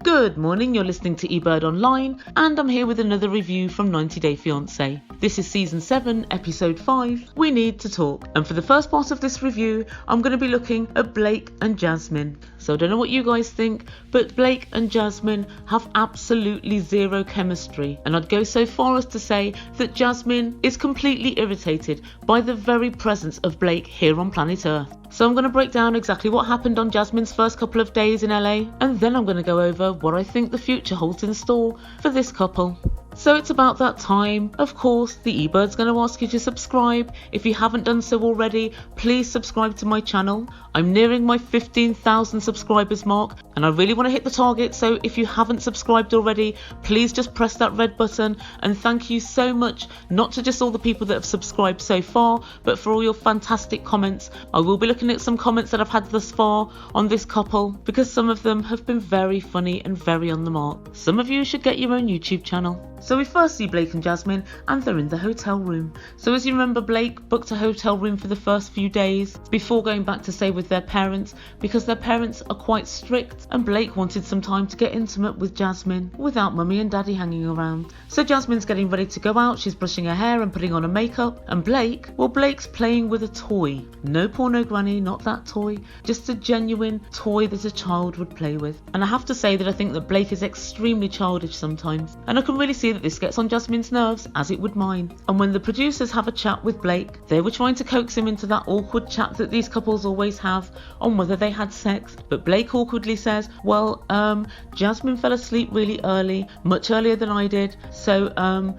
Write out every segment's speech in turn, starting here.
Good morning, you're listening to Ebird Online, and I'm here with another review from 90 Day Fiance. This is Season 7, Episode 5, We Need to Talk. And for the first part of this review, I'm going to be looking at Blake and Jasmine. So I don't know what you guys think, but Blake and Jasmine have absolutely zero chemistry. And I'd go so far as to say that Jasmine is completely irritated by the very presence of Blake here on planet Earth. So I'm going to break down exactly what happened on Jasmine's first couple of days in LA, and then I'm going to go over what I think the future holds in store for this couple. So it's about that time. Of course, the eBird's going to ask you to subscribe. If you haven't done so already, please subscribe to my channel. I'm nearing my 15,000 subscribers mark, and I really want to hit the target, so if you haven't subscribed already, please just press that red button. And thank you so much, not to just all the people that have subscribed so far, but for all your fantastic comments. I will be looking at some comments that I've had thus far on this couple, because some of them have been very funny and very on the mark. Some of you should get your own YouTube channel. So we first see Blake and Jasmine, and they're in the hotel room. So as you remember, Blake booked a hotel room for the first few days before going back to stay with their parents, because their parents are quite strict, and Blake wanted some time to get intimate with Jasmine without mummy and daddy hanging around. So Jasmine's getting ready to go out, she's brushing her hair and putting on her makeup, and Blake's playing with a toy. No porno granny, not that toy, just a genuine toy that a child would play with. And I have to say that I think that Blake is extremely childish sometimes, and I can really see that this gets on Jasmine's nerves, as it would mine. And when the producers have a chat with Blake, they were trying to coax him into that awkward chat that these couples always have on whether they had sex, but Blake awkwardly says, well, Jasmine fell asleep really early, much earlier than I did, so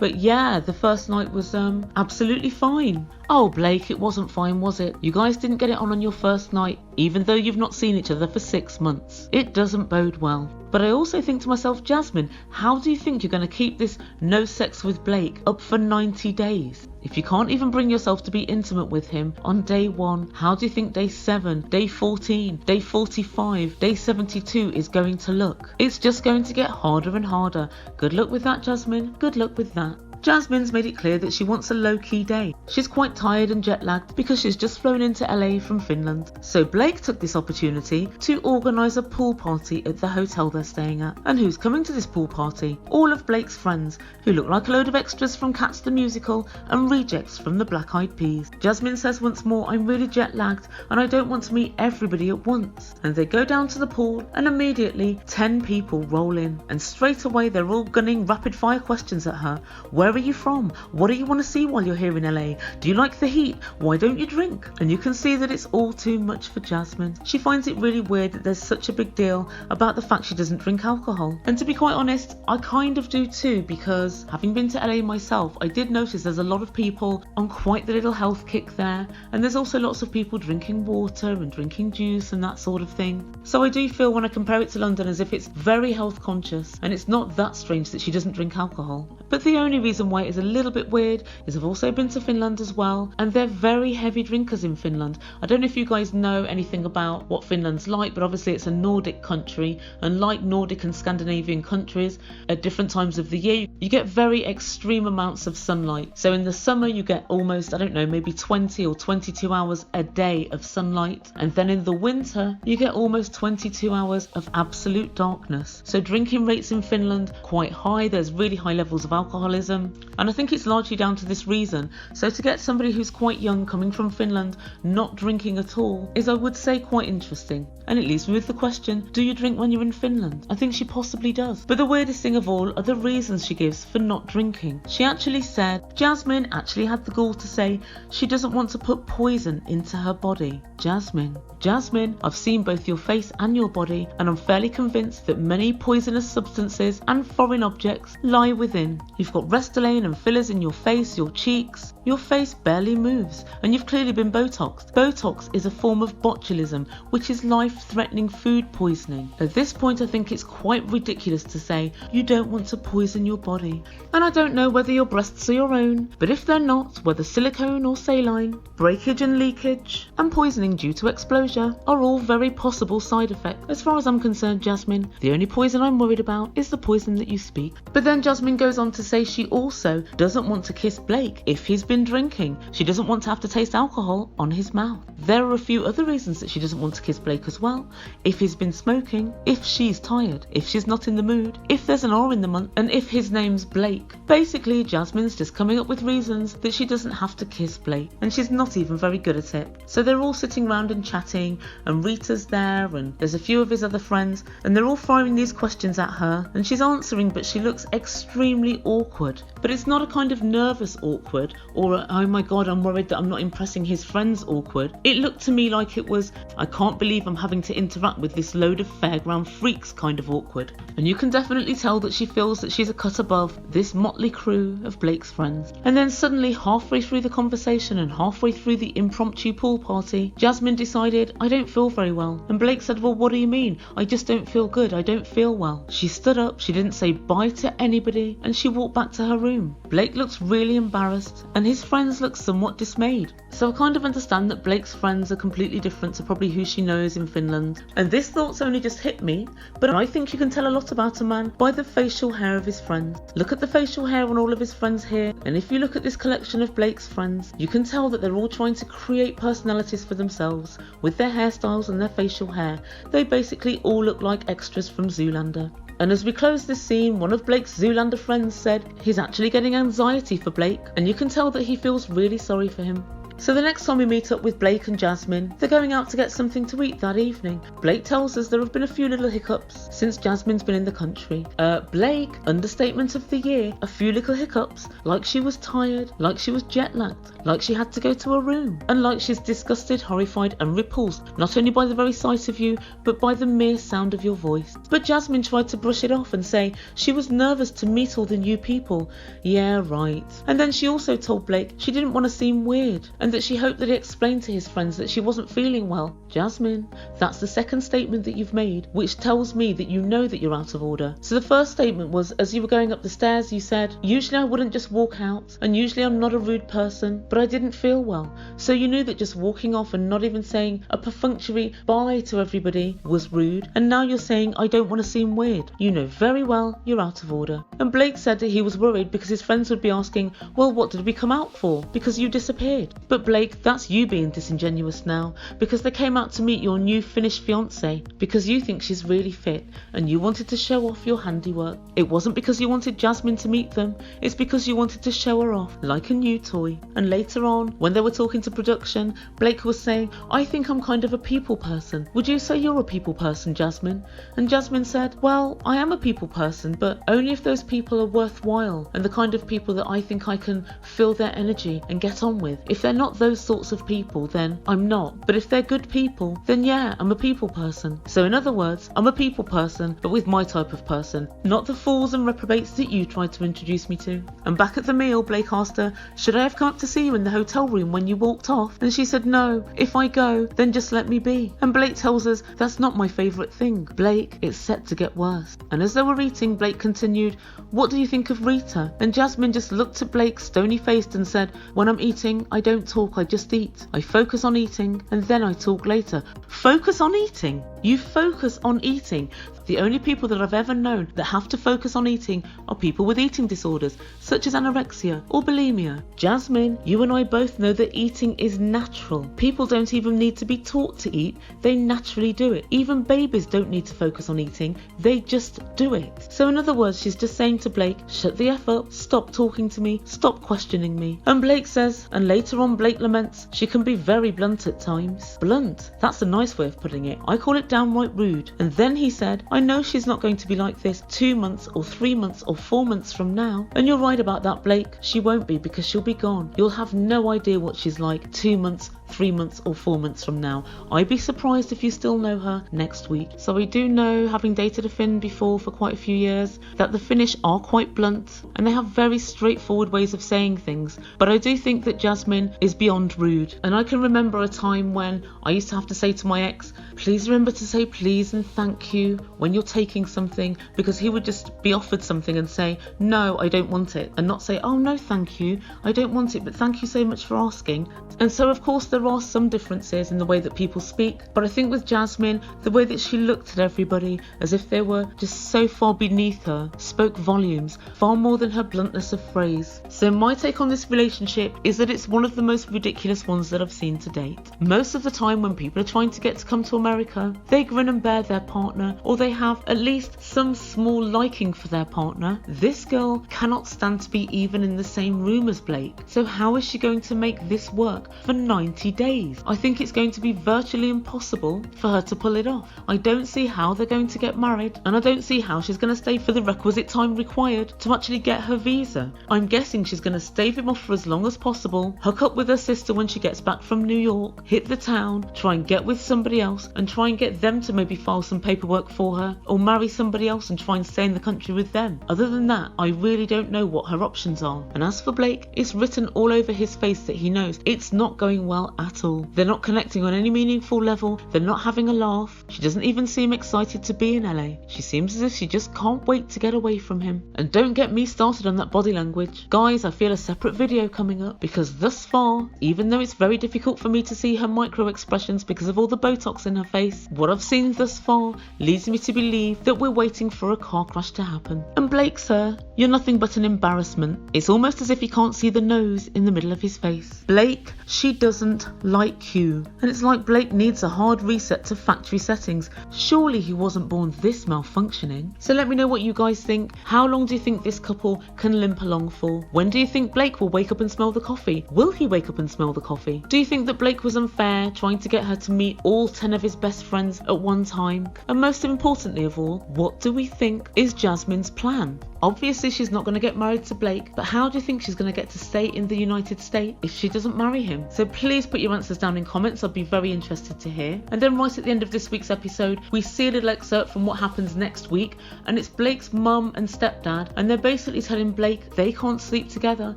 but yeah, the first night was absolutely fine. Oh Blake, it wasn't fine, was it? You guys didn't get it on your first night, even though you've not seen each other for 6 months. It doesn't bode well. But I also think to myself, Jasmine, how do you think you're going to keep this no sex with Blake up for 90 days? If you can't even bring yourself to be intimate with him on day 1, how do you think day 7, day 14, day 45, day 72 is going to look? It's just going to get harder and harder. Good luck with that, Jasmine. Good luck with that. Jasmine's made it clear that she wants a low-key day. She's quite tired and jet-lagged because she's just flown into LA from Finland. So Blake took this opportunity to organise a pool party at the hotel they're staying at. And who's coming to this pool party? All of Blake's friends, who look like a load of extras from Cats the Musical and rejects from the Black Eyed Peas. Jasmine says once more, I'm really jet-lagged and I don't want to meet everybody at once. And they go down to the pool, and immediately 10 people roll in. And straight away they're all gunning rapid-fire questions at her. Where are you from? What do you want to see while you're here in LA? Do you like the heat? Why don't you drink? And you can see that it's all too much for Jasmine. She finds it really weird that there's such a big deal about the fact she doesn't drink alcohol. And to be quite honest, I kind of do too, because having been to LA myself, I did notice there's a lot of people on quite the little health kick there, and there's also lots of people drinking water and drinking juice and that sort of thing. So I do feel when I compare it to London as if it's very health conscious, and it's not that strange that she doesn't drink alcohol. But the only reason why it is a little bit weird is I've also been to Finland as well, and they're very heavy drinkers in Finland. I don't know if you guys know anything about what Finland's like, but obviously it's a Nordic country, and like Nordic and Scandinavian countries, at different times of the year you get very extreme amounts of sunlight. So in the summer you get almost, I don't know, maybe 20 or 22 hours a day of sunlight, and then in the winter you get almost 22 hours of absolute darkness. So drinking rates in Finland quite high, there's really high levels of alcoholism, and I think it's largely down to this reason. So to get somebody who's quite young coming from Finland not drinking at all is, I would say, quite interesting. And it leaves me with the question, do you drink when you're in Finland? I think she possibly does. But the weirdest thing of all are the reasons she gives for not drinking. She actually said, Jasmine actually had the gall to say she doesn't want to put poison into her body. Jasmine, I've seen both your face and your body, and I'm fairly convinced that many poisonous substances and foreign objects lie within. You've got Restylane and fillers in your face, your cheeks. Your face barely moves, and you've clearly been Botoxed. Botox is a form of botulism, which is life-threatening food poisoning. At this point, I think it's quite ridiculous to say you don't want to poison your body. And I don't know whether your breasts are your own, but if they're not, whether silicone or saline, breakage and leakage, and poisoning due to exposure are all very possible side effects. As far as I'm concerned, Jasmine, the only poison I'm worried about is the poison that you speak. But then Jasmine goes on to say she also also doesn't want to kiss Blake if he's been drinking. She doesn't want to have to taste alcohol on his mouth. There are a few other reasons that she doesn't want to kiss Blake as well. If he's been smoking, if she's tired, if she's not in the mood, if there's an R in the month, and if his name's Blake. Basically, Jasmine's just coming up with reasons that she doesn't have to kiss Blake, and she's not even very good at it. So they're all sitting around and chatting, and Rita's there, and there's a few of his other friends, and they're all firing these questions at her, and she's answering, but she looks extremely awkward. But it's not a kind of nervous awkward, or a, oh my god, I'm worried that I'm not impressing his friends awkward. It looked to me like it was, I can't believe I'm having to interact with this load of fairground freaks kind of awkward. And you can definitely tell that she feels that she's a cut above this motley crew of Blake's friends. And then suddenly, halfway through the conversation and halfway through the impromptu pool party, Jasmine decided, I don't feel very well. And Blake said, well, what do you mean? I just don't feel good. I don't feel well. She stood up, she didn't say bye to anybody, and she walked back to her room. Blake looks really embarrassed, and his friends look somewhat dismayed. So I kind of understand that Blake's friends are completely different to probably who she knows in Finland. And this thought's only just hit me, but I think you can tell a lot about a man by the facial hair of his friends. Look at the facial hair on all of his friends here, and if you look at this collection of Blake's friends, you can tell that they're all trying to create personalities for themselves with their hairstyles and their facial hair. They basically all look like extras from Zoolander. And as we close this scene, one of Blake's Zoolander friends said he's actually getting anxiety for Blake, and you can tell that he feels really sorry for him. So the next time we meet up with Blake and Jasmine, they're going out to get something to eat that evening. Blake tells us there have been a few little hiccups since Jasmine's been in the country. Blake, understatement of the year, a few little hiccups, like she was tired, like she was jet lagged, like she had to go to a room, and like she's disgusted, horrified and repulsed, not only by the very sight of you, but by the mere sound of your voice. But Jasmine tried to brush it off and say she was nervous to meet all the new people. Yeah, right. And then she also told Blake she didn't want to seem weird, and that she hoped that he explained to his friends that she wasn't feeling well. Jasmine, that's the second statement that you've made, which tells me that you know that you're out of order. So the first statement was, as you were going up the stairs, you said, usually I wouldn't just walk out, and usually I'm not a rude person, but I didn't feel well. So you knew that just walking off and not even saying a perfunctory bye to everybody was rude, and now you're saying I don't want to seem weird. You know very well you're out of order. And Blake said that he was worried because his friends would be asking, well, what did we come out for? Because you disappeared. But Blake, that's you being disingenuous now, because they came out to meet your new Finnish fiance because you think she's really fit and you wanted to show off your handiwork. It wasn't because you wanted Jasmine to meet them, it's because you wanted to show her off like a new toy. And later on, when they were talking to production, Blake was saying, I think I'm kind of a people person. Would you say you're a people person, Jasmine? And Jasmine said, well, I am a people person, but only if those people are worthwhile and the kind of people that I think I can feel their energy and get on with. If they're not those sorts of people, then I'm not. But if they're good people, then yeah, I'm a people person. So in other words, I'm a people person, but with my type of person, not the fools and reprobates that you tried to introduce me to. And back at the meal, Blake asked her, should I have come up to see you in the hotel room when you walked off? And she said, no, if I go, then just let me be. And Blake tells us, that's not my favourite thing. Blake, it's set to get worse. And as they were eating, Blake continued, what do you think of Rita? And Jasmine just looked at Blake stony-faced and said, when I'm eating, I don't talk, I just eat. I focus on eating and then I talk later. Focus on eating? You focus on eating? The only people that I've ever known that have to focus on eating are people with eating disorders, such as anorexia or bulimia. Jasmine, you and I both know that eating is natural. People don't even need to be taught to eat, they naturally do it. Even babies don't need to focus on eating, they just do it. So in other words, she's just saying to Blake, shut the F up, stop talking to me, stop questioning me. And Blake says, and later on Blake laments, she can be very blunt at times. Blunt? That's a nice way of putting it. I call it downright rude. And then he said, I know she's not going to be like this 2 months or 3 months or 4 months from now. And you're right about that, Blake. She won't be, because she'll be gone. You'll have no idea what she's like 2 months, 3 months or 4 months from now. I'd be surprised if you still know her next week. So I do know, having dated a Finn before for quite a few years, that the Finnish are quite blunt and they have very straightforward ways of saying things. But I do think that Jasmine is beyond rude. And I can remember a time when I used to have to say to my ex, please remember to say please and thank you when you're taking something, because he would just be offered something and say, no, I don't want it, and not say, oh no, thank you, I don't want it, but thank you so much for asking. And so of course there there are some differences in the way that people speak, but I think with Jasmine, the way that she looked at everybody as if they were just so far beneath her spoke volumes, far more than her bluntness of phrase. So my take on this relationship is that it's one of the most ridiculous ones that I've seen to date. Most of the time when people are trying to get to come to America, they grin and bear their partner, or they have at least some small liking for their partner. This girl cannot stand to be even in the same room as Blake. So how is she going to make this work for 90 days? I think it's going to be virtually impossible for her to pull it off. I don't see how they're going to get married, and I don't see how she's going to stay for the requisite time required to actually get her visa. I'm guessing she's going to stave him off for as long as possible, hook up with her sister when she gets back from New York, hit the town, try and get with somebody else and try and get them to maybe file some paperwork for her, or marry somebody else and try and stay in the country with them. Other than that, I really don't know what her options are. And as for Blake, it's written all over his face that he knows it's not going well at all. They're not connecting on any meaningful level, they're not having a laugh. She doesn't even seem excited to be in LA. She seems as if she just can't wait to get away from him. And don't get me started on that body language. Guys, I feel a separate video coming up, because thus far, even though it's very difficult for me to see her micro expressions because of all the Botox in her face, what I've seen thus far leads me to believe that we're waiting for a car crash to happen. And Blake, sir, you're nothing but an embarrassment. It's almost as if he can't see the nose in the middle of his face. Blake, she doesn't like you. And it's like Blake needs a hard reset to factory settings. Surely he wasn't born this malfunctioning. So let me know what you guys think. How long do you think this couple can limp along for? When do you think Blake will wake up and smell the coffee? Will he wake up and smell the coffee? Do you think that Blake was unfair trying to get her to meet all 10 of his best friends at one time? And most importantly of all, what do we think is Jasmine's plan? Obviously she's not going to get married to Blake, but how do you think she's going to get to stay in the United States if she doesn't marry him? So please put your answers down in comments, I'd be very interested to hear. And then right at the end of this week's episode, we see a little excerpt from what happens next week, and it's Blake's mum and stepdad, and they're basically telling Blake they can't sleep together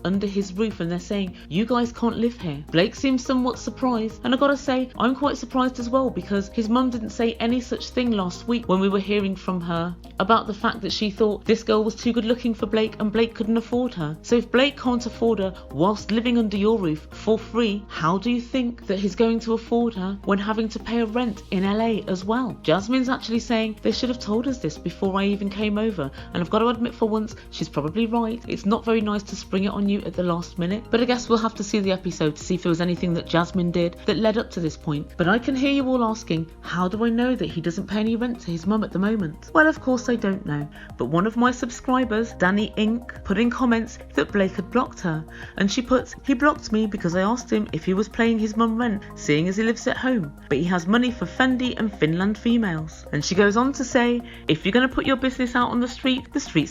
under his roof, and they're saying, you guys can't live here. Blake seems somewhat surprised, and I gotta say, I'm quite surprised as well, because his mum didn't say any such thing last week when we were hearing from her about the fact that she thought this girl was too good looking for Blake and Blake couldn't afford her. So if Blake can't afford her whilst living under your roof for free, how do you think that he's going to afford her when having to pay a rent in LA as well? Jasmine's actually saying they should have told us this before I even came over, and I've got to admit for once she's probably right. It's not very nice to spring it on you at the last minute, but I guess we'll have to see the episode to see if there was anything that Jasmine did that led up to this point. But I can hear you all asking, how do I know that he doesn't pay any rent to his mum at the moment? Well, of course I don't know, but one of my subscribers, Danny Inc., put in comments that Blake had blocked her, and she puts, he blocked me because I asked him if he was paying his mum rent, seeing as he lives at home, but he has money for Fendi and Finland females. And she goes on to say, if you're going to put your business out on the streets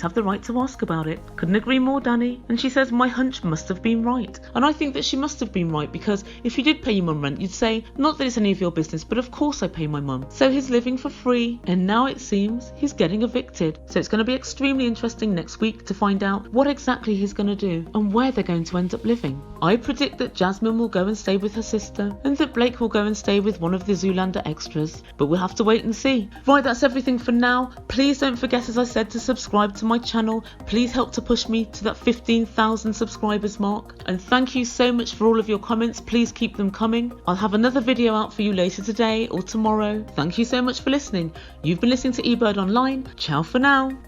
have the right to ask about it. Couldn't agree more, Danny. And she says, my hunch must have been right. And I think that she must have been right, because if you did pay your mum rent, you'd say, not that it's any of your business, but of course I pay my mum. So he's living for free, and now it seems he's getting evicted. So it's going to be extremely interesting next week to find out what exactly he's going to do and where they're going to end up living. I predict that Jasmine will go and stay with her sister, and that Blake will go and stay with one of the Zoolander extras, but we'll have to wait and see. Right, that's everything for now. Please don't forget, as I said, to subscribe to my channel. Please help to push me to that 15,000 subscribers mark, and thank you so much for all of your comments. Please keep them coming. I'll have another video out for you later today or tomorrow. Thank you so much for listening. You've been listening to Ebird Online. Ciao for now.